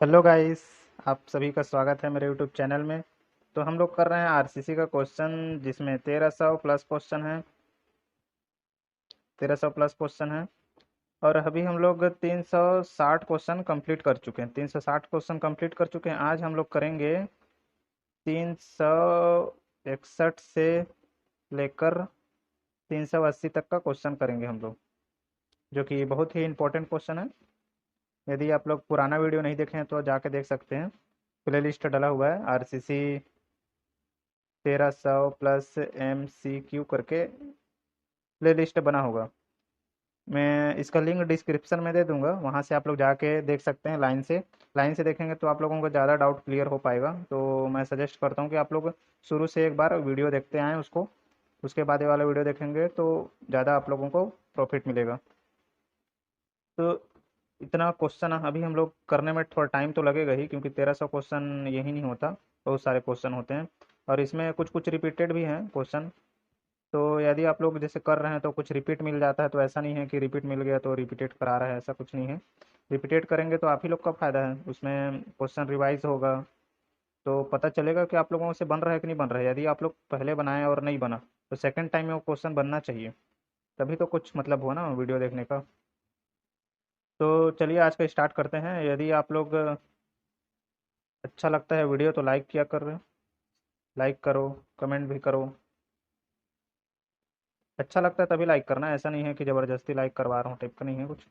Hello guys. आप सभी का स्वागत है मेरे यूट्यूब चैनल में। तो हम लोग कर रहे हैं आरसीसी का क्वेश्चन, जिसमें 1300 प्लस क्वेश्चन है। 1300 प्लस क्वेश्चन है। और अभी हम लोग 360 क्वेश्चन कंप्लीट कर चुके हैं। 360 क्वेश्चन कंप्लीट कर चुके हैं। आज हम लोग करेंगे 361 से लेकर 380 तक का क्वेश्चन करेंगे हम लोग, जो कि बहुत ही इंपॉर्टेंट क्वेश्चन है। यदि आप लोग पुराना वीडियो नहीं देखे हैं तो जाके देख सकते हैं। प्लेलिस्ट डला हुआ है आरसीसी 1300 प्लस MCQ करके प्ले लिस्ट बना होगा। मैं इसका लिंक डिस्क्रिप्शन में दे दूंगा, वहाँ से आप लोग जाके देख सकते हैं। लाइन से देखेंगे तो आप लोगों को ज़्यादा डाउट क्लियर हो पाएगा। तो मैं सजेस्ट करता हूँ कि आप लोग शुरू से एक बार वीडियो देखते आएँ उसको, उसके बाद ये वाला वीडियो देखेंगे तो ज़्यादा आप लोगों को प्रॉफिट मिलेगा। तो इतना क्वेश्चन अभी हम लोग करने में थोड़ा टाइम तो लगेगा ही, क्योंकि 1300 क्वेश्चन यही नहीं होता, बहुत सारे क्वेश्चन होते हैं। और इसमें कुछ कुछ रिपीटेड भी हैं क्वेश्चन। तो यदि आप लोग जैसे कर रहे हैं तो कुछ रिपीट मिल जाता है, तो ऐसा नहीं है कि रिपीट मिल गया तो रिपीटेड करा रहा है, ऐसा कुछ नहीं है। रिपीटेड करेंगे तो आप ही लोग का फायदा है, उसमें क्वेश्चन रिवाइज होगा तो पता चलेगा कि आप लोगों से बन रहा है कि नहीं बन रहा है। यदि आप लोग पहले बनाए और नहीं बना तो सेकंड टाइम में वो क्वेश्चन बनना चाहिए, तभी तो कुछ मतलब हुआ ना वीडियो देखने का। तो चलिए आज का स्टार्ट करते हैं। यदि आप लोग अच्छा लगता है वीडियो तो लाइक किया कर रहे हो, लाइक करो, कमेंट भी करो। अच्छा लगता है तभी लाइक करना है, ऐसा नहीं है कि ज़बरदस्ती लाइक करवा रहा हूँ, टाइप का नहीं है कुछ।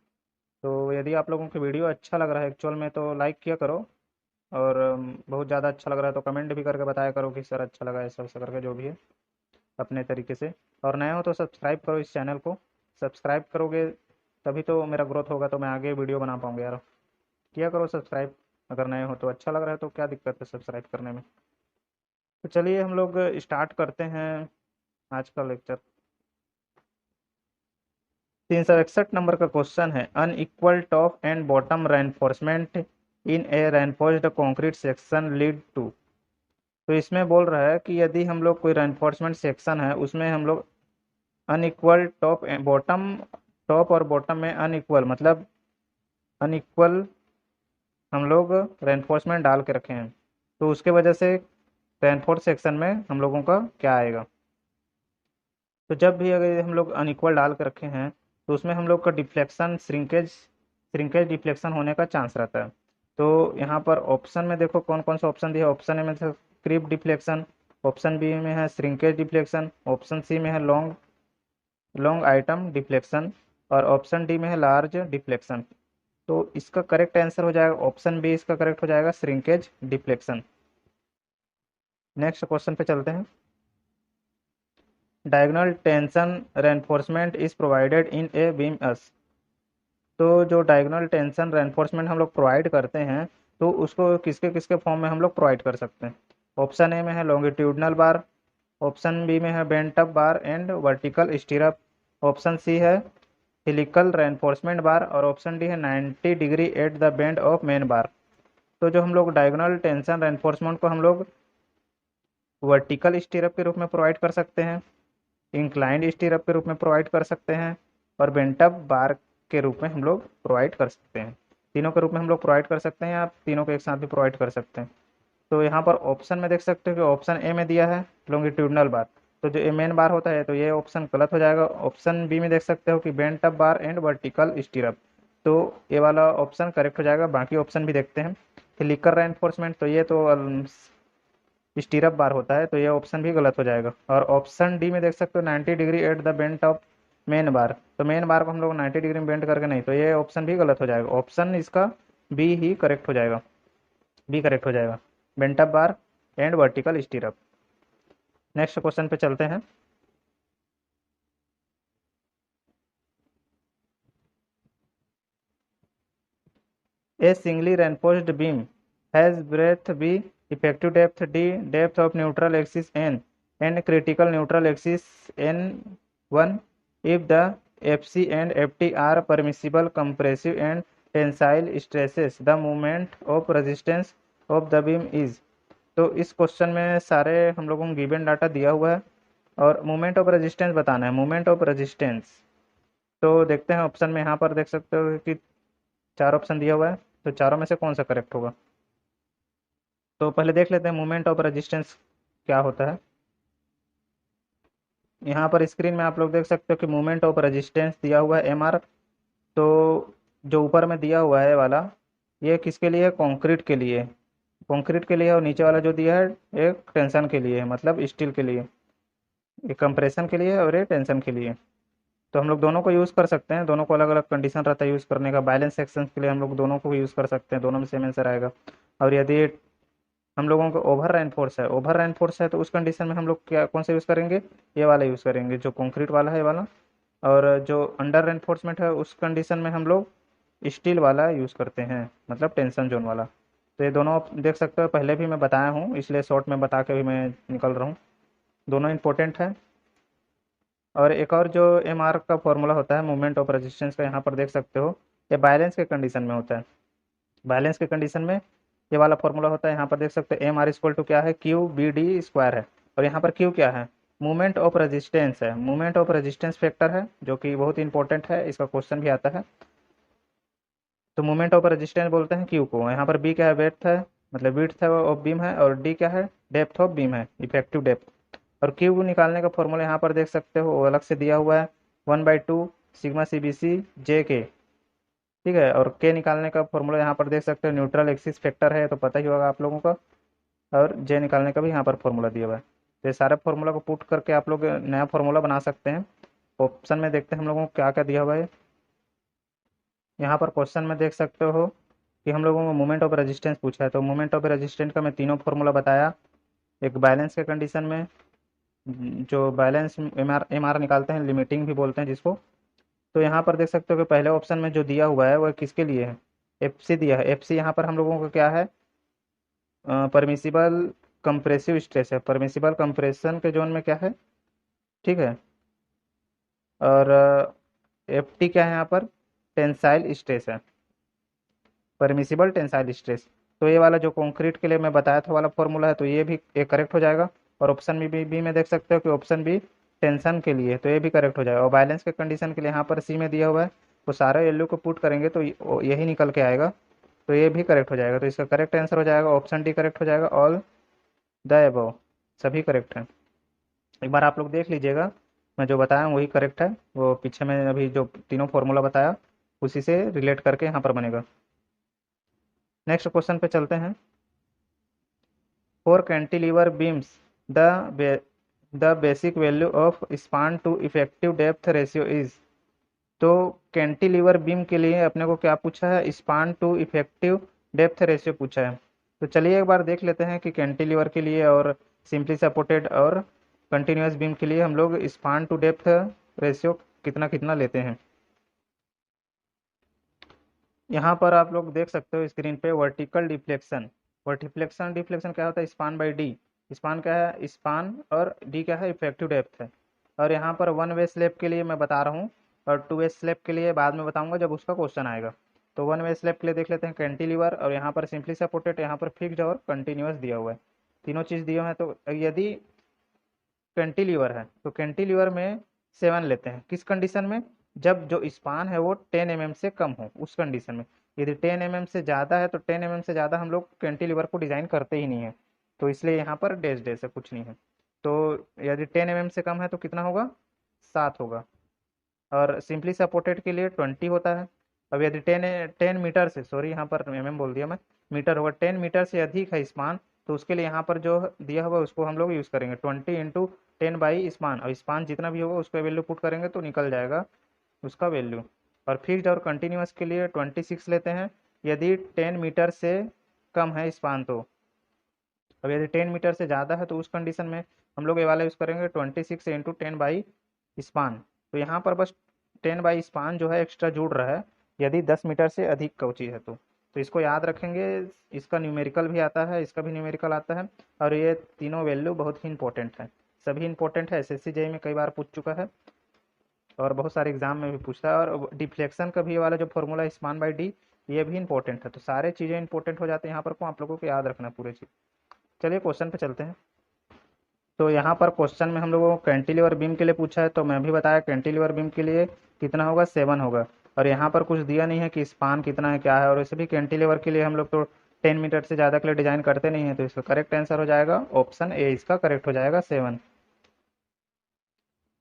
तो यदि आप लोगों को वीडियो अच्छा लग रहा है एक्चुअल में तो लाइक किया करो। और बहुत ज़्यादा अच्छा लग रहा है तो कमेंट भी करके बताया करो कि सर अच्छा लगा, ऐसा वैसा करके जो भी है अपने तरीके से। और नए हो तो सब्सक्राइब करो इस चैनल को। सब्सक्राइब करोगे तभी तो मेरा ग्रोथ होगा, तो मैं आगे वीडियो बना पाऊँगा यार। किया करो सब्सक्राइब, अगर नए हो तो। अच्छा लग रहा है तो क्या दिक्कत है सब्सक्राइब करने में। तो चलिए हम लोग स्टार्ट करते हैं आज का लेक्चर। 361 नंबर का क्वेश्चन है, unequal top and bottom reinforcement in a reinforced concrete section lead to. तो इसमें बोल रहा है कि यदि हम लोग कोई रेनफोर्समेंट सेक्शन है उसमें हम लोग अनइक्वल टॉप और बॉटम में अनइक्वल मतलब अनइक्वल हम लोग रेनफोर्समेंट डाल के रखे हैं, तो उसके वजह से रेनफोर्स सेक्शन में हम लोगों का क्या आएगा। तो जब भी अगर हम लोग अनइक्वल डाल के रखे हैं तो उसमें हम लोग का डिफ्लेक्शन श्रिंकेज श्रिंकेज डिफ्लेक्शन होने का चांस रहता है। तो यहाँ पर ऑप्शन में देखो कौन कौन सा ऑप्शन दिया है। ऑप्शन ए में से क्रीप डिफ्लेक्शन, ऑप्शन बी में है श्रिंकेज डिफ्लेक्शन, ऑप्शन सी में है लॉन्ग लॉन्ग आइटम डिफ्लेक्शन, और ऑप्शन डी में है लार्ज डिफ्लेक्शन। तो इसका करेक्ट आंसर हो जाएगा ऑप्शन बी, इसका करेक्ट हो जाएगा श्रिंकेज डिफ्लेक्शन। नेक्स्ट क्वेश्चन पे चलते हैं। Diagonal tension reinforcement is provided in a beam S. तो जो डायगोनल टेंशन रेनफोर्समेंट हम लोग प्रोवाइड करते हैं तो उसको किसके किसके फॉर्म में हम लोग प्रोवाइड कर सकते हैं। ऑप्शन ए में है लॉन्गिट्यूडनल बार, ऑप्शन बी में है bent up bar and vertical stirrup, option C है हेलिकल रेनफोर्समेंट बार, और ऑप्शन डी है 90 degree at the bend of main bar. तो जो हम लोग डायगोनल टेंशन रेनफोर्समेंट को हम लोग वर्टिकल स्टीरअप के रूप में प्रोवाइड कर सकते हैं, इंक्लाइंड स्टीरअप के रूप में प्रोवाइड कर सकते हैं, और बेंटअप बार के रूप में हम लोग प्रोवाइड कर सकते हैं। तीनों के रूप में हम लोग प्रोवाइड कर सकते हैं, या तीनों को एक साथ भी प्रोवाइड कर सकते हैं। तो यहाँ पर ऑप्शन में देख सकते हो कि ऑप्शन ए में दिया है लॉन्गिट्यूडनल बार, तो जो ए मेन बार होता है तो ये ऑप्शन गलत हो जाएगा। ऑप्शन बी में देख सकते हो कि बेंटअप बार एंड वर्टिकल स्टीरअप, तो ये वाला ऑप्शन करेक्ट हो जाएगा। बाकी ऑप्शन भी देखते हैं। हेलिकल रेनफोर्समेंट तो ये तो स्टीरअप बार होता है, तो ये ऑप्शन भी गलत हो जाएगा। और ऑप्शन डी में देख सकते हो 90 degree at the bent of main bar, तो मेन बार को हम लोग 90 डिग्री में बेंड करके नहीं, तो ये ऑप्शन भी गलत हो जाएगा। ऑप्शन इसका बी ही करेक्ट हो जाएगा, बी करेक्ट हो जाएगा, bent up bar and vertical स्टीरअप। Next question पे चलते हैं। ए singly reinforced beam has breadth b, effective depth d, depth of neutral axis n, and critical neutral axis n1 if the fc and ft are permissible compressive and tensile stresses, the moment of resistance of the beam is। तो इस question में सारे हम लोगों को given data दिया हुआ है और मोमेंट ऑफ रेजिस्टेंस बताना है। मोमेंट ऑफ रेजिस्टेंस तो देखते हैं ऑप्शन में। यहाँ पर देख सकते हो कि चार ऑप्शन दिया हुआ है। तो चारों में से कौन सा करेक्ट होगा? तो पहले देख लेते हैं मोमेंट ऑफ रेजिस्टेंस क्या होता है। यहाँ पर स्क्रीन में आप लोग देख सकते हो कि मोमेंट ऑफ रेजिस्टेंस दिया हुआ है mr। तो जो ऊपर में दिया हुआ है वाला, ये किसके लिए है? कंक्रीट के लिए। कंक्रीट के लिए, और नीचे वाला जो दिया है एक टेंशन के लिए है, मतलब स्टील के लिए। एक कंप्रेशन के लिए है और ये टेंशन के लिए। तो हम लोग दोनों को यूज़ कर सकते हैं, दोनों को अलग अलग कंडीशन रहता है यूज़ करने का। बैलेंस सेक्शन के लिए हम लोग दोनों को यूज़ कर सकते हैं, दोनों में सेम आंसर आएगा। और यदि हम लोगों को ओवर रेनफोर्स है, ओवर रेनफोर्स है, तो उस कंडीशन में हम लोग क्या कौन सा यूज़ करेंगे? ये वाला यूज़ करेंगे, जो कंक्रीट वाला है ये वाला। और जो अंडर रेनफोर्समेंट है उस कंडीशन में हम लोग स्टील वाला यूज़ करते हैं, मतलब टेंशन जोन वाला। तो ये दोनों आप देख सकते हो, पहले भी मैं बताया हूँ, इसलिए शॉर्ट में बता के भी मैं निकल रहा हूँ। दोनों इंपॉर्टेंट है। और एक और जो एम आर का फॉर्मूला होता है मोमेंट ऑफ रेजिस्टेंस का, यहाँ पर देख सकते हो, ये बैलेंस के कंडीशन में होता है। बैलेंस के कंडीशन में ये वाला फॉर्मूला होता है। यहाँ पर देख सकते हैं एम आर इक्वल टू क्या है? क्यू बी डी स्क्वायर है। और यहाँ पर क्यू क्या है? मोमेंट ऑफ रेजिस्टेंस है, मोमेंट ऑफ रेजिस्टेंस फैक्टर है, जो कि बहुत इंपॉर्टेंट है, इसका क्वेश्चन भी आता है। तो मोमेंट ऑफ रेजिस्टेंस बोलते हैं क्यू को। यहाँ पर बी क्या है? वेट है, मतलब विड्थ है ऑफ बीम है। और डी क्या है? डेप्थ ऑफ बीम है, इफेक्टिव डेप्थ। और क्यू निकालने का फॉर्मूला यहाँ पर देख सकते हो, वो अलग से दिया हुआ है, 1/2 सिग्मा सी बी सी जे के। ठीक है। और के निकालने का फॉर्मूला यहाँ पर देख सकते हो, न्यूट्रल एक्सिस फैक्टर है, तो पता ही होगा आप लोगों का। और जे निकालने का भी यहाँ पर फॉर्मूला दिया हुआ है। तो ये सारे फॉर्मूला को पुट करके आप लोग नया फॉर्मूला बना सकते हैं। ऑप्शन में देखते हैं हम लोगों को क्या क्या दिया हुआ है। यहाँ पर क्वेश्चन में देख सकते हो कि हम लोगों को मोमेंट ऑफ रेजिस्टेंस पूछा है। तो मोमेंट ऑफ रेजिस्टेंस का मैं तीनों फॉर्मूला बताया। एक बैलेंस के कंडीशन में, जो बैलेंस एम आर निकालते हैं, लिमिटिंग भी बोलते हैं जिसको। तो यहाँ पर देख सकते हो कि पहले ऑप्शन में जो दिया हुआ है वो किसके लिए है? एफ सी दिया है। एफ सी यहाँ पर हम लोगों को क्या है? परमिसिबल कंप्रेसिव स्ट्रेस है, परमिसिबल कंप्रेशन के जोन में क्या है? ठीक है। और एफ टी क्या है यहाँ पर? टेंसाइल स्ट्रेस है, परमिसिबल टेंसाइल स्ट्रेस। तो ये वाला जो कंक्रीट के लिए मैं बताया था वाला फॉर्मूला है, तो ये भी एक करेक्ट हो जाएगा। और ऑप्शन बी में देख सकते हो कि ऑप्शन बी टेंशन के लिए, तो ये भी करेक्ट हो जाएगा। और बैलेंस के कंडीशन के लिए यहाँ पर सी में दिया हुआ है, वो सारे वैल्यू को पुट करेंगे तो यही निकल के आएगा। तो ये भी करेक्ट हो जाएगा। तो इसका करेक्ट आंसर हो जाएगा ऑप्शन डी करेक्ट हो जाएगा। ऑल द अबव सभी करेक्ट है। एक बार आप लोग देख लीजिएगा, मैं जो बताया हूँ वही करेक्ट है। वो पीछे में अभी जो तीनों फॉर्मूला बताया उसी से रिलेट करके यहाँ पर बनेगा। नेक्स्ट क्वेश्चन पे चलते हैं। For cantilever beams the the basic value of span to effective depth ratio is. तो कैंटिलीवर बीम के लिए अपने को क्या पूछा है? Span to effective depth ratio पूछा है। तो चलिए एक बार देख लेते हैं कि कैंटिलीवर के लिए और सिंपली सपोर्टेड और कंटिन्यूअस बीम के लिए हम लोग स्पान टू डेप्थ रेशियो कितना कितना लेते हैं। यहाँ पर आप लोग देख सकते हो स्क्रीन पे वर्टिकल डिफ्लेक्शन। वर्टिफ्लेक्शन डिफ्लेक्शन क्या होता है? Span by D. स्पान क्या है? स्पान। और डी क्या है? इफेक्टिव डेप्थ है। और यहाँ पर वन वे स्लेब के लिए मैं बता रहा हूँ, और टू वे स्लेब के लिए बाद में बताऊंगा जब उसका क्वेश्चन आएगा। तो वन वे स्लेब के लिए देख लेते हैं कैंटिलीवर, और यहाँ पर सिंपली सपोर्टेड, यहाँ पर फिक्स्ड और कंटिन्यूअस दिया हुआ है। तीनों चीज़ दिए हुए हैं। तो यदि कैंटिलीवर है तो कैंटिलीवर में 7 लेते हैं। किस कंडीशन में? जब जो स्पान है वो 10 mm से कम हो, उस कंडीशन में। यदि 10 mm से ज़्यादा है तो 10 mm से ज़्यादा हम लोग कैंटिलीवर को डिज़ाइन करते ही नहीं है। तो इसलिए यहाँ पर डैश डैश है, कुछ नहीं है। तो यदि 10 mm से कम है तो कितना होगा? 7 होगा। और सिंपली सपोर्टेड के लिए 20 होता है। अब यदि 10 मीटर से, सॉरी यहाँ पर बोल दिया मैं, मीटर होगा, 10 मीटर से अधिक है स्पान, तो उसके लिए यहाँ पर जो दिया हुआ उसको हम लोग यूज़ करेंगे 20 × 10 बाई स्पान। और स्पान जितना भी होगा उसका वैल्यू पुट करेंगे तो निकल जाएगा उसका वैल्यू। और फिक्स्ड और कंटिन्यूअस के लिए 26 लेते हैं, यदि 10 मीटर से कम है स्पान तो। अब यदि 10 मीटर से ज़्यादा है तो उस कंडीशन में हम लोग ये वाला यूज़ करेंगे 26 × 10 बाई स्पान। तो यहाँ पर बस 10 बाई स्पान जो है एक्स्ट्रा जुड़ रहा है, यदि 10 मीटर से अधिक का चीज़ है तो इसको याद रखेंगे। इसका न्यूमेरिकल भी आता है, इसका भी न्यूमेरिकल आता है। और ये तीनों वैल्यू बहुत ही इंपॉर्टेंट है, सभी इंपॉर्टेंट है। एसएससी जेईई में कई बार पूछ चुका है, और बहुत सारे एग्जाम में भी पूछता है। और डिफ्लेक्शन का भी वाला जो फॉर्मूला स्पान बाई डी, ये भी इंपॉर्टेंट है। तो सारे चीज़ें इंपॉर्टेंट हो जाते हैं यहाँ पर को आप लोगों को याद रखना पूरे चीज़। चलिए क्वेश्चन पे चलते हैं। तो यहाँ पर क्वेश्चन में हम लोगों को कैंटिलीवर बीम के लिए पूछा है, तो मैं भी बताया कैंटिलीवर बीम के लिए कितना होगा? 7 होगा। और यहाँ पर कुछ दिया नहीं है कि स्पान कितना है क्या है, और वैसे भी कैंटिलीवर के लिए हम लोग तो 10 मीटर से ज़्यादा के लिए डिज़ाइन करते नहीं है, तो इसका करेक्ट आंसर हो जाएगा ऑप्शन ए, इसका करेक्ट हो जाएगा 7।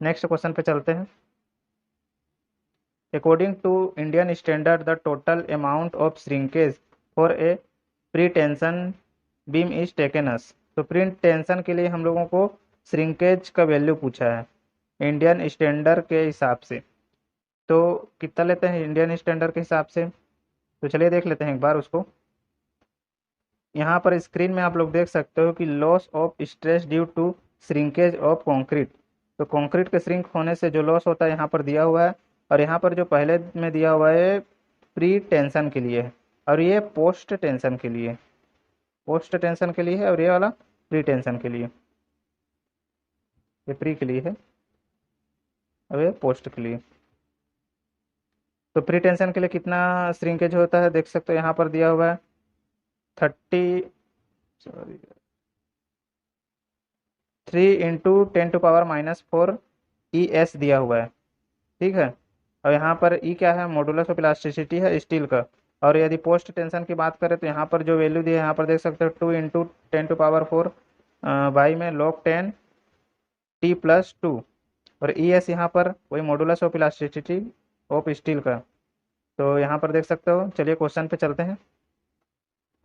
नेक्स्ट क्वेश्चन पे चलते हैं। According to Indian standard the total amount of shrinkage for a pre tension beam is taken as. तो प्री टेंशन के लिए हम लोगों को श्रिंकेज का वैल्यू पूछा है इंडियन स्टैंडर्ड के हिसाब से। तो कितना लेते हैं इंडियन स्टैंडर्ड के हिसाब से, तो चलिए देख लेते हैं एक बार उसको। यहाँ पर स्क्रीन में आप लोग देख सकते हो कि loss of stress due to shrinkage of concrete. तो कंक्रीट के श्रिंक होने से जो लॉस होता है यहाँ पर दिया हुआ है, और यहाँ पर जो पहले में दिया हुआ है प्री टेंशन के लिए है, और ये पोस्ट टेंशन के लिए, पोस्ट टेंशन के लिए है, और ये वाला प्री टेंशन के लिए। ये प्री के लिए है और ये पोस्ट के लिए। तो प्री टेंशन के लिए कितना श्रिंकेज होता है देख सकते हो, यहाँ पर दिया हुआ है 30 3 × 10⁻⁴ ES दिया हुआ है, ठीक है। और यहाँ पर ई क्या है, मॉडुलस ऑफ इलास्टिसिटी है स्टील का। और यदि पोस्ट टेंशन की बात करें तो यहाँ पर जो वैल्यू दिया है यहाँ पर देख सकते हो 2 × 10⁻⁴ बाई में log 10 T+2। और ई एस यहाँ पर वही modulus of elasticity of steel का। तो यहाँ पर देख सकते हो। चलिए क्वेश्चन पे चलते हैं।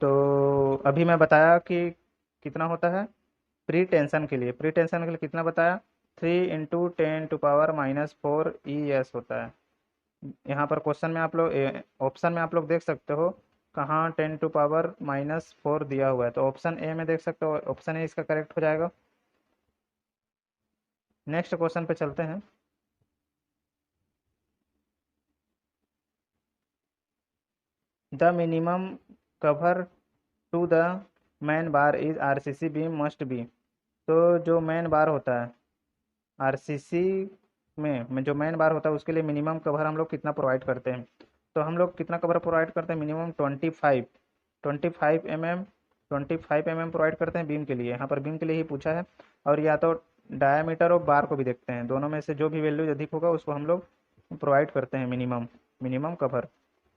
तो अभी मैं बताया कि कितना होता है प्री टेंशन के लिए, प्री टेंशन के लिए कितना बताया, 3 × 10⁻⁴ ES होता है। यहाँ पर क्वेश्चन में आप लोग ऑप्शन में आप लोग देख सकते हो कहाँ 10⁻⁻4 दिया हुआ है, तो ऑप्शन ए में देख सकते हो, ऑप्शन ए इसका करेक्ट हो जाएगा। नेक्स्ट क्वेश्चन पे चलते हैं। The minimum cover to the main bar is RCC beam must be. तो जो मैन बार होता है RCC में जो मैन बार होता है उसके लिए मिनिमम कवर हम लोग कितना प्रोवाइड करते हैं, तो हम लोग कितना कवर प्रोवाइड करते हैं, मिनिमम 25 mm प्रोवाइड करते हैं बीम के लिए। यहाँ पर बीम के लिए ही पूछा है, और या तो डायमीटर ऑफ बार को भी देखते हैं, दोनों में से जो भी वैल्यू अधिक होगा उसको हम लोग प्रोवाइड करते हैं मिनिमम मिनिमम कवर।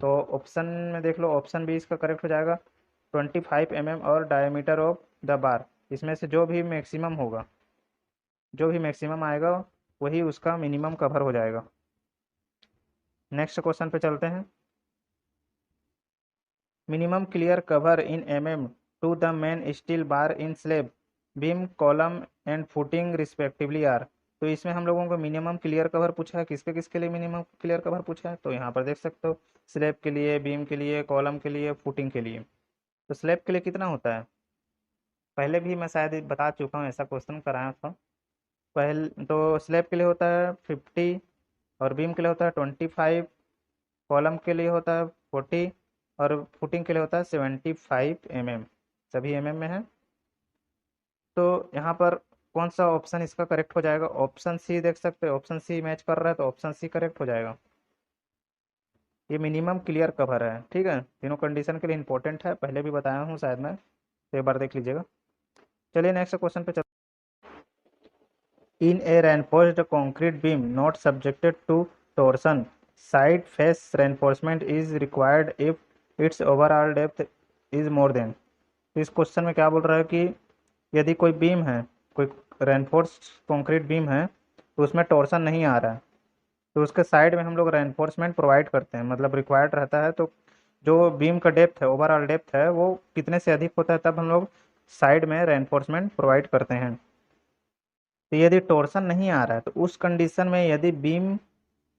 तो ऑप्शन में देख लो, ऑप्शन बी इसका करेक्ट हो जाएगा 25 mm और डायमीटर ऑफ द बार, इसमें से जो भी मैक्सिमम होगा, जो भी मैक्सिमम आएगा वही उसका मिनिमम कवर हो जाएगा। नेक्स्ट क्वेश्चन पे चलते हैं। Minimum clear cover in mm to the main steel bar in slab beam column and footing respectively are. तो इसमें हम लोगों को मिनिमम क्लियर कवर पूछा है, किसके किसके लिए मिनिमम क्लियर कवर पूछा है, तो यहाँ पर देख सकते हो स्लेब के लिए, बीम के लिए, कॉलम के लिए, फुटिंग के लिए। तो स्लेब के लिए कितना होता है, पहले भी मैं शायद बता चुका हूँ, ऐसा क्वेश्चन कराया था पहले। तो स्लेब के लिए होता है 50, और बीम के लिए होता है 25, कॉलम के लिए होता है 40, और फुटिंग के लिए होता है 75 mm, सभी में है। तो यहाँ पर कौन सा ऑप्शन इसका करेक्ट हो जाएगा, ऑप्शन सी देख सकते हैं, ऑप्शन सी मैच कर रहा है तो ऑप्शन सी करेक्ट हो जाएगा। ये मिनिमम क्लियर कवर है, ठीक है, तीनों कंडीशन के लिए इंपॉर्टेंट है, पहले भी बताया हूँ शायद मैं, तो एक बार देख लीजिएगा। चलिए नेक्स्ट क्वेश्चन पे चल। In a reinforced concrete beam not subjected to torsion, side face reinforcement is required if its overall depth is more than। तो इस क्वेश्चन में क्या बोल रहा है कि यदि कोई बीम है, कोई रेनफोर्स्ड कंक्रीट बीम है, तो उसमें टॉर्सन नहीं आ रहा है, तो उसके साइड में हम लोग रेनफोर्समेंट प्रोवाइड करते हैं, मतलब रिक्वायर्ड रहता है। तो जो बीम का डेप्थ है, ओवरऑल डेप्थ है, वो कितने से अधिक होता है तब हम लोग साइड में रेनफोर्समेंट प्रोवाइड करते हैं। तो यदि टॉर्सन नहीं आ रहा है तो उस कंडीशन में यदि बीम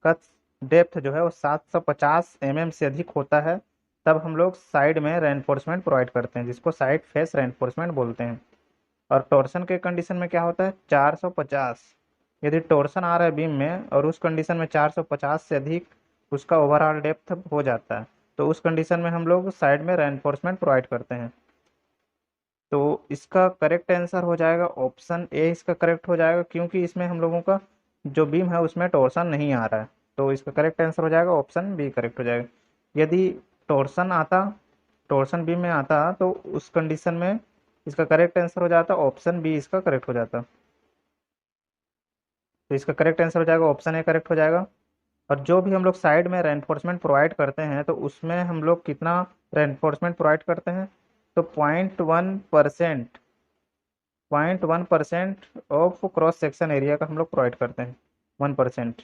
का डेप्थ जो है वो 750 mm से अधिक होता है, तब हम लोग साइड में रेनफोर्समेंट प्रोवाइड करते हैं, जिसको साइड फेस रेनफोर्समेंट बोलते हैं। और टॉर्सन के कंडीशन में क्या होता है 450। यदि टॉर्सन आ रहा है बीम में और उस कंडीशन में 450 से अधिक उसका ओवरऑल डेप्थ हो जाता है, तो उस कंडीशन में हम लोग साइड में रेनफोर्समेंट प्रोवाइड करते हैं। तो इसका करेक्ट आंसर हो जाएगा ऑप्शन ए, इसका करेक्ट हो जाएगा, क्योंकि इसमें हम लोगों का जो बीम है उसमें टॉर्सन नहीं आ रहा है, तो इसका करेक्ट आंसर हो जाएगा ऑप्शन बी, करेक्ट हो जाएगा। यदि टॉर्सन आता, टॉर्सन बीम में आता, तो उस कंडीशन में इसका करेक्ट आंसर हो जाता ऑप्शन बी, इसका करेक्ट हो जाता। तो इसका करेक्ट आंसर हो जाएगा ऑप्शन ए, करेक्ट हो जाएगा। और जो भी हम लोग साइड में रेनफोर्समेंट प्रोवाइड करते हैं तो उसमें हम लोग कितना रेनफोर्समेंट प्रोवाइड करते हैं, तो 0.1%, 0.1% ऑफ क्रॉस सेक्शन एरिया का हम लोग प्रोवाइड करते हैं, 1%।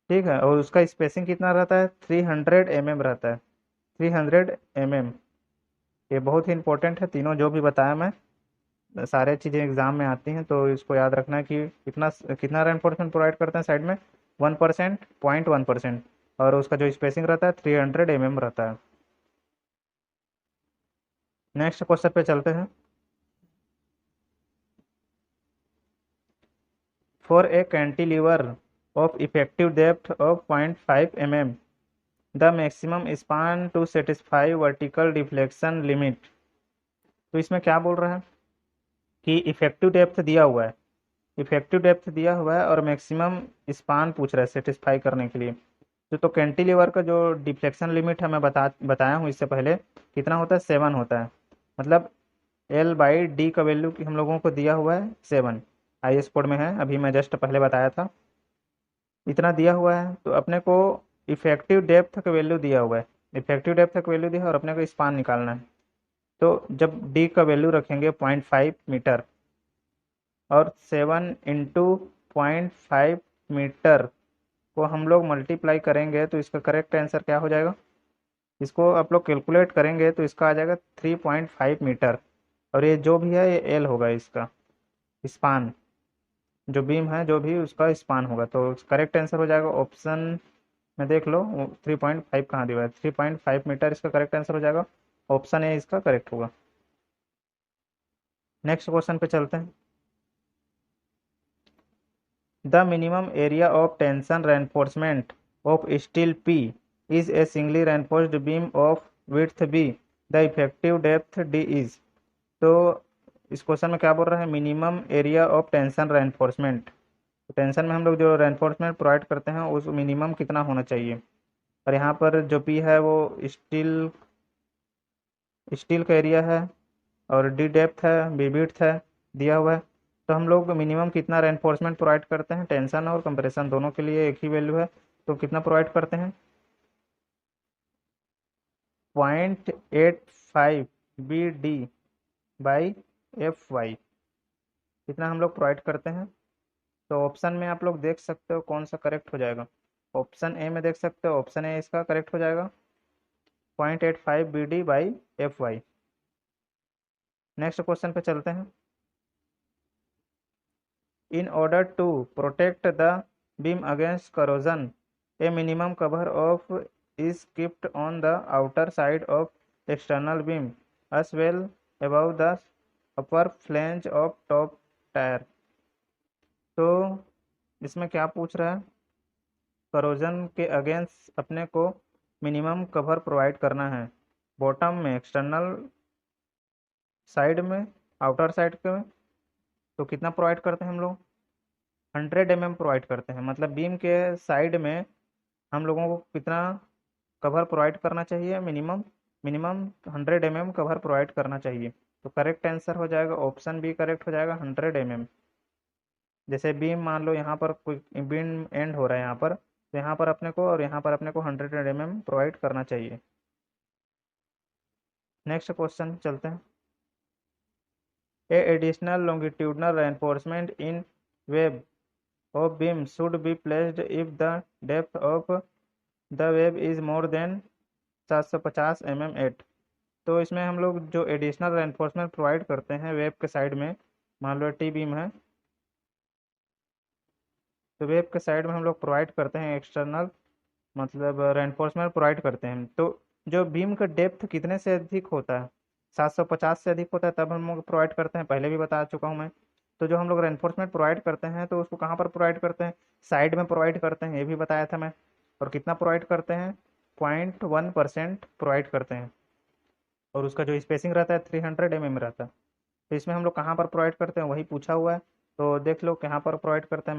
ठीक है, और उसका स्पेसिंग कितना रहता है, 300 mm रहता है, 300 mm। ये बहुत ही इंपॉर्टेंट है, तीनों जो भी बताया मैं, सारे चीज़ें एग्जाम में आती हैं, तो इसको याद रखना है कि कितना कितना रेनफोर्समेंट प्रोवाइड करते हैं साइड में, 1%, 0.1%, और उसका जो स्पेसिंग रहता है 300 mm रहता है। नेक्स्ट क्वेश्चन पे चलते हैं। For a cantilever of effective depth of 0.5 mm, the maximum span to satisfy vertical deflection limit. तो इसमें क्या बोल रहा है कि इफेक्टिव डेप्थ दिया हुआ है, इफेक्टिव डेप्थ दिया हुआ है और मैक्सिमम स्पान पूछ रहा है सेटिस्फाई करने के लिए। तो कैंटिलीवर का जो डिफ्लेक्शन लिमिट है मैं बताया हूँ इससे पहले, कितना होता है, 7 होता है। मतलब L/D का वैल्यू हम लोगों को दिया हुआ है 7, IS कोड में है, अभी मैं जस्ट पहले बताया था, इतना दिया हुआ है। तो अपने को इफेक्टिव डेप्थ का वैल्यू दिया हुआ है, इफेक्टिव डेप्थ का वैल्यू दिया है और अपने को स्पान निकालना है। तो जब डी का वैल्यू रखेंगे 0.5 मीटर और 7 × 0.5 मीटर को हम लोग मल्टीप्लाई करेंगे तो इसका करेक्ट आंसर क्या हो जाएगा, इसको आप लोग कैलकुलेट करेंगे तो इसका आ जाएगा 3.5 मीटर। और ये जो भी है ये एल होगा, इसका स्पान, जो बीम है जो भी उसका स्पान होगा, तो करेक्ट आंसर हो जाएगा ऑप्शन में देख लो, 3.5 कहाँ दिया है, 3.5 मीटर इसका करेक्ट आंसर हो जाएगा, ऑप्शन ए इसका करेक्ट होगा। नेक्स्ट क्वेश्चन पे चलते हैं। The minimum area of tension reinforcement of steel P is a singly reinforced beam of width B. The effective depth D is। तो इस क्वेश्चन में क्या बोल रहा है, minimum area of tension reinforcement. Tension में हम लोग जो रेनफोर्समेंट प्रोवाइड करते हैं उस मिनिमम कितना होना चाहिए, और यहाँ पर जो पी है वो स्टील स्टील का एरिया है और डी डेप्थ है, बी विड्थ है, दिया हुआ है। तो हम लोग मिनिमम कितना रेनफोर्समेंट प्रोवाइड करते हैं, टेंशन और कंप्रेशन दोनों के लिए एक ही वैल्यू है, तो कितना प्रोवाइड करते हैं, 0.85 BD/FY, कितना हम लोग प्रोवाइड करते हैं। तो ऑप्शन में आप लोग देख सकते हो कौन सा करेक्ट हो जाएगा, ऑप्शन ए में देख सकते हो, ऑप्शन ए इसका करेक्ट हो जाएगा, 0.85 BD/FY। नेक्स्ट क्वेश्चन पे चलते हैं। In order to protect the beam against corrosion, a minimum cover of is kept on the outer side of external beam as well above the upper flange of top tier। तो इसमें क्या पूछ रहा है, corrosion के against अपने को minimum cover provide करना है, बॉटम में, एक्सटर्नल साइड में, आउटर साइड के में। तो कितना प्रोवाइड करते हैं हम लोग, 100 mm प्रोवाइड करते हैं। मतलब बीम के साइड में हम लोगों को कितना कवर प्रोवाइड करना चाहिए, minimum minimum 100 mm cover provide करना चाहिए। तो करेक्ट आंसर हो जाएगा ऑप्शन बी, करेक्ट हो जाएगा 100 mm। जैसे बीम मान लो यहाँ पर कोई बीम एंड हो रहा है यहाँ पर, तो यहाँ पर अपने को और यहाँ पर अपने को 100 mm प्रोवाइड करना चाहिए। नेक्स्ट क्वेश्चन चलते हैं। ए additional longitudinal reinforcement in web of beam should be placed if the depth of the web is more than 750 mm at। तो इसमें हम लोग जो एडिशनल रेनफोर्समेंट प्रोवाइड करते हैं वेब के साइड में, मान लो टी बीम है, तो वेब के साइड में हम लोग प्रोवाइड करते हैं एक्सटर्नल, मतलब रेनफोर्समेंट प्रोवाइड करते हैं। तो जो बीम का डेप्थ कितने से अधिक होता है, 750 से अधिक होता है तब हम लोग प्रोवाइड करते हैं, पहले भी बता चुका हूँ मैं। तो जो हम लोग रेनफोर्समेंट प्रोवाइड करते हैं तो उसको कहाँ पर प्रोवाइड करते हैं, साइड में प्रोवाइड करते हैं, ये भी बताया था मैं। और कितना प्रोवाइड करते हैं, 0.1% प्रोवाइड करते हैं, और उसका जो स्पेसिंग रहता है 300 mm रहता है। तो इसमें हम लोग कहाँ पर प्रोवाइड करते हैं वही पूछा हुआ है, तो देख लो कहाँ पर प्रोवाइड करते हैं।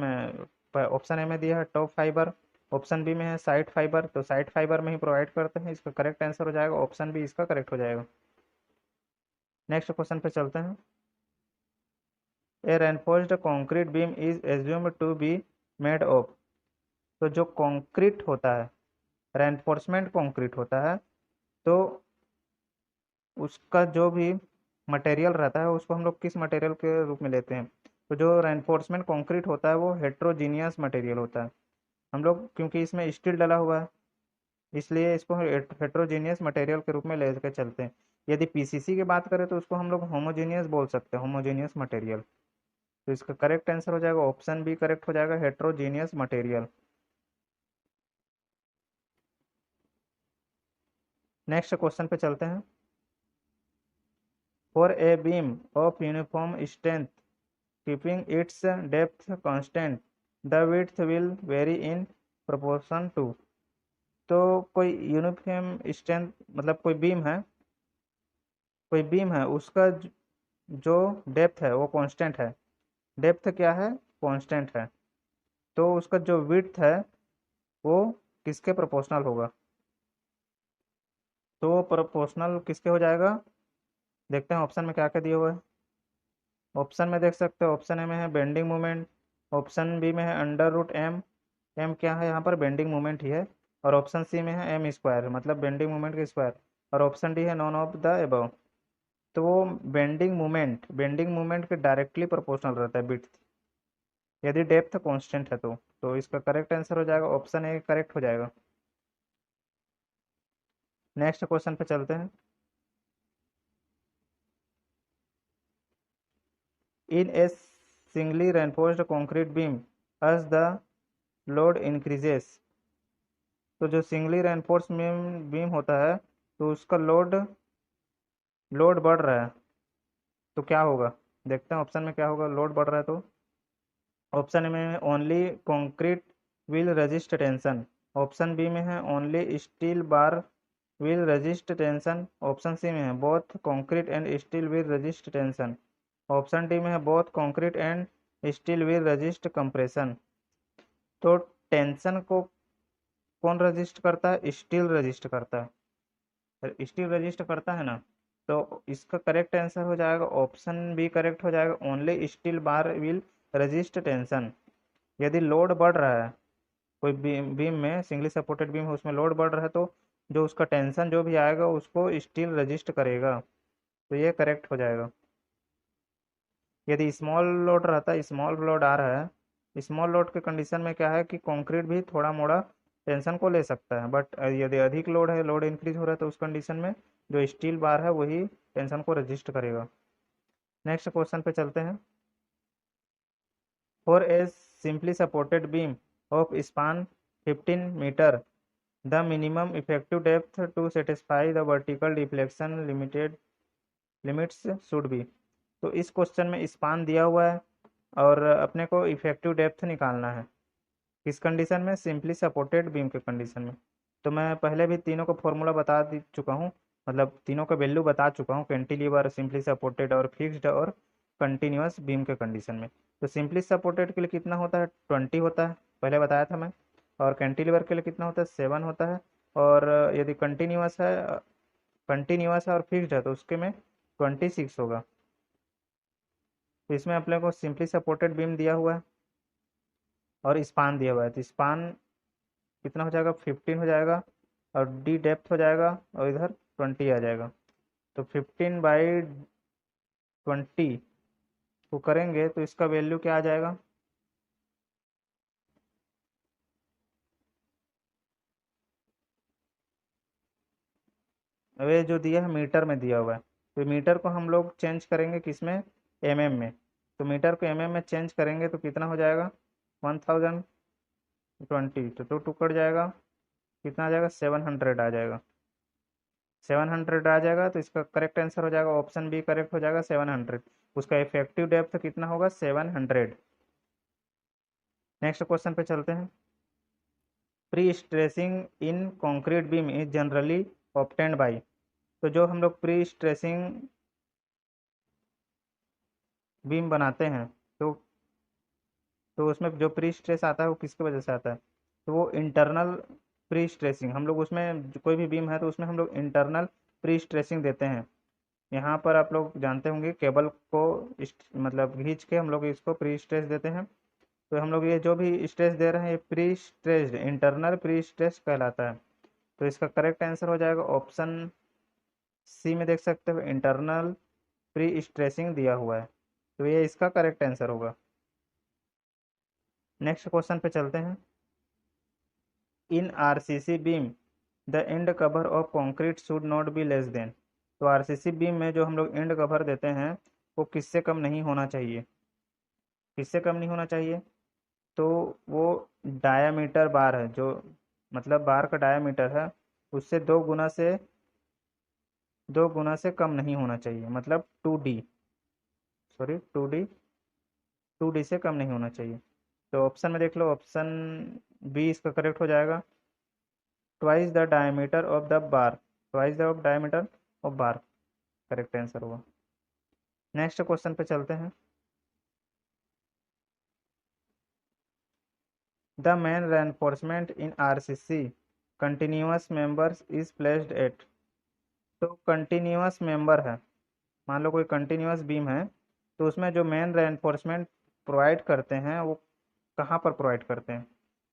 मैं ऑप्शन ए में दिया है टॉप फाइबर, ऑप्शन बी में है साइड फाइबर, तो साइड फाइबर में ही प्रोवाइड करते हैं, इसका करेक्ट आंसर हो जाएगा ऑप्शन बी, इसका करेक्ट हो जाएगा। नेक्स्ट क्वेश्चन पे चलते हैं। A reinforced concrete beam is assumed to be made of. तो जो कंक्रीट होता है, रेनफोर्समेंट कंक्रीट होता है, तो उसका जो भी मटेरियल रहता है उसको हम लोग किस मटेरियल के रूप में लेते हैं? तो जो रेनफोर्समेंट कंक्रीट होता है वो हेट्रोजीनियस मटेरियल होता है। हम लोग क्योंकि इसमें स्टील डला हुआ है, इसलिए इसको हेट्रोजीनियस मटेरियल के रूप में लेकर चलते हैं। यदि पीसीसी की बात करें तो उसको हम लोग होमोजीनियस बोल सकते हैं, होमोजीनियस मटेरियल। तो इसका करेक्ट आंसर हो जाएगा ऑप्शन बी, करेक्ट हो जाएगा हेट्रोजीनियस मटेरियल। नेक्स्ट क्वेश्चन पे चलते हैं। For a beam of uniform strength keeping its depth constant the width will vary in proportion to. तो कोई यूनिफॉर्म स्ट्रेंथ मतलब कोई बीम है उसका जो डेप्थ है वो कांस्टेंट है। डेप्थ क्या है? कांस्टेंट है। तो उसका जो विड्थ है वो किसके प्रोपोर्शनल होगा? तो प्रोपोर्शनल किसके हो जाएगा? देखते हैं ऑप्शन में क्या क्या दिया हुआ है। ऑप्शन में देख सकते हो, ऑप्शन ए में है बेंडिंग मोमेंट, ऑप्शन बी में है अंडर रूट एम। एम क्या है यहाँ पर? बेंडिंग मोमेंट ही है। और ऑप्शन सी में है एम स्क्वायर, मतलब बेंडिंग मोमेंट का स्क्वायर। और ऑप्शन डी है नॉन ऑफ द एबव। तो वो बेंडिंग मोमेंट के डायरेक्टली प्रोपोर्शनल रहता है विड्थ, यदि डेप्थ कांस्टेंट है तो इसका करेक्ट आंसर हो जाएगा ऑप्शन ए, करेक्ट हो जाएगा। नेक्स्ट क्वेश्चन पे चलते हैं। In a singly reinforced concrete beam as the load increases. तो जो सिंगली रेनफोर्स बीम होता है तो उसका लोड लोड बढ़ रहा है तो क्या होगा? देखते हैं ऑप्शन में क्या होगा। लोड बढ़ रहा है तो ऑप्शन में only concrete will resist tension, option B में है only steel bar will resist tension, option C में है both concrete and steel will resist tension, option D में है both concrete and steel will resist compression. तो tension को कौन resist करता है? स्टील रजिस्ट करता है। स्टील रजिस्ट करता है ना, तो इसका करेक्ट आंसर हो जाएगा ऑप्शन बी, करेक्ट हो जाएगा only steel bar will resist tension. यदि लोड बढ़ रहा है कोई बीम में, सिंगली सपोर्टेड बीम है उसमें लोड बढ़ रहा है तो जो उसका टेंशन जो भी आएगा उसको स्टील रजिस्ट करेगा। तो ये करेक्ट हो जाएगा। यदि स्मॉल लोड रहता है, स्मॉल लोड आ रहा है, स्मॉल लोड के कंडीशन में क्या है कि कंक्रीट भी थोड़ा मोड़ा टेंशन को ले सकता है, बट यदि अधिक लोड है, लोड इंक्रीज हो रहा है तो उस कंडीशन में जो स्टील बार है वही टेंशन को रजिस्ट करेगा। नेक्स्ट क्वेश्चन पे चलते हैं। For a simply supported beam of span 15 meter the minimum effective depth to satisfy the vertical deflection limits should be. तो इस क्वेश्चन में स्पान दिया हुआ है और अपने को इफेक्टिव डेप्थ निकालना है। किस कंडीशन में? सिंपली सपोर्टेड बीम के कंडीशन में। तो मैं पहले भी तीनों का फॉर्मूला बता दी चुका हूँ, मतलब तीनों का वैल्यू बता चुका हूँ, कैंटिलीवर, सिंपली सपोर्टेड और फिक्स्ड और कंटिन्यूअस बीम के कंडीशन में। तो सिंपली सपोर्टेड के लिए कितना होता है? 20 होता है, पहले बताया था मैं। और कैंटिलीवर के लिए कितना होता है? 7 होता है। और यदि कंटिन्यूअस है और फिक्स्ड है तो उसके में 26 होगा। तो इसमें अपने को सिंपली सपोर्टेड बीम दिया हुआ है और स्पान दिया हुआ है, तो स्पान कितना हो जाएगा? 15 हो जाएगा और डी डेप्थ हो जाएगा और इधर 20 आ जाएगा। तो 15/20 को करेंगे तो इसका वैल्यू क्या आ जाएगा? अब ये जो दिया है मीटर में दिया हुआ है, तो मीटर को हम लोग चेंज करेंगे किस में? एमएम में। तो मीटर को एमएम में चेंज करेंगे तो कितना हो जाएगा? 1020, तो टू कट जाएगा, कितना आ जाएगा? 700 आ जाएगा। 700 आ जाएगा तो इसका करेक्ट आंसर हो जाएगा ऑप्शन बी, करेक्ट हो जाएगा 700। उसका इफेक्टिव डेप्थ कितना होगा? 700। नेक्स्ट क्वेश्चन पे चलते हैं। Pre stressing in concrete beam is generally obtained by. तो जो हम लोग प्री स्ट्रेसिंग बीम बनाते हैं तो उसमें जो प्री स्ट्रेस आता है वो किसकी वजह से आता है? तो वो इंटरनल प्री स्ट्रेसिंग, हम लोग उसमें कोई भी बीम है तो उसमें हम लोग इंटरनल प्री स्ट्रेसिंग देते हैं। यहाँ पर आप लोग जानते होंगे केबल को मतलब खींच के हम लोग इसको प्री स्ट्रेस देते हैं। तो हम लोग ये जो भी स्ट्रेस दे रहे हैं ये pre stressed, internal pre stress कहलाता है। तो इसका करेक्ट आंसर हो जाएगा ऑप्शन सी में, देख सकते हो इंटरनल प्री स्ट्रेसिंग दिया हुआ है, तो ये इसका करेक्ट आंसर होगा। नेक्स्ट क्वेश्चन पे चलते हैं। In RCC beam the end cover of concrete should not be less than. तो आरसीसी बीम में जो हम लोग एंड कवर देते हैं वो किससे कम नहीं होना चाहिए, किससे कम नहीं होना चाहिए? तो वो डायामीटर बार है, जो मतलब बार का डायामीटर है उससे 2 गुना से कम नहीं होना चाहिए, मतलब 2D, सॉरी 2D से कम नहीं होना चाहिए। तो ऑप्शन में देख लो, ऑप्शन बी इसका करेक्ट हो जाएगा, twice the diameter of the bar, twice the diameter of bar, correct answer होगा। नेक्स्ट क्वेश्चन पे चलते हैं। The main reinforcement in RCC continuous members is placed at. तो कंटिन्यूअस मेंबर है, मान लो कोई कंटिन्यूअस बीम है, तो उसमें जो मेन रेनफोर्समेंट प्रोवाइड करते हैं वो कहाँ पर प्रोवाइड करते हैं?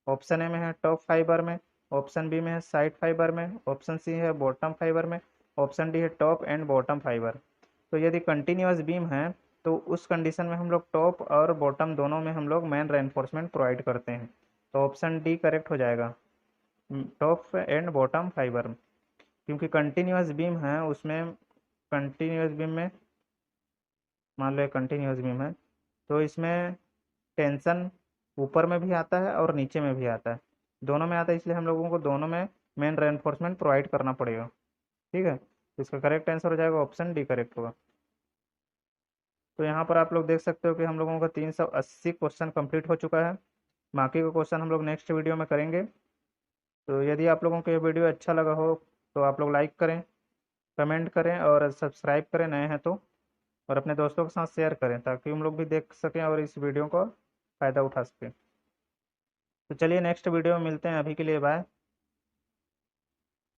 ऑप्शन ए में है टॉप फाइबर में, ऑप्शन बी में है साइड फाइबर में, ऑप्शन सी है बॉटम फाइबर में, ऑप्शन डी है टॉप एंड बॉटम फाइबर। तो यदि कंटिन्यूअस बीम है तो उस कंडीशन में हम लोग टॉप और बॉटम दोनों में हम लोग मेन रेनफोर्समेंट प्रोवाइड करते हैं। तो ऑप्शन डी करेक्ट हो जाएगा, टॉप एंड बॉटम फाइबर। क्योंकि कंटिन्यूअस बीम है उसमें, कंटिन्यूअस बीम में मान लो एक कंटिन्यूअस बीम है तो इसमें टेंशन ऊपर में भी आता है और नीचे में भी आता है, दोनों में आता है, इसलिए हम लोगों को दोनों में मेन रेनफोर्समेंट प्रोवाइड करना पड़ेगा। ठीक है, तो इसका करेक्ट आंसर हो जाएगा ऑप्शन डी करेक्ट होगा। तो यहाँ पर आप लोग देख सकते हो कि हम लोगों का 380 क्वेश्चन कंप्लीट हो चुका है। बाकी का क्वेश्चन हम लोग नेक्स्ट वीडियो में करेंगे। तो यदि आप लोगों को ये वीडियो अच्छा लगा हो तो आप लोग लाइक करें, कमेंट करें और सब्सक्राइब करें नए हैं तो, और अपने दोस्तों के साथ शेयर करें ताकि हम लोग भी देख सकें और इस वीडियो का फ़ायदा उठा सकें। तो चलिए नेक्स्ट वीडियो में मिलते हैं, अभी के लिए बाय।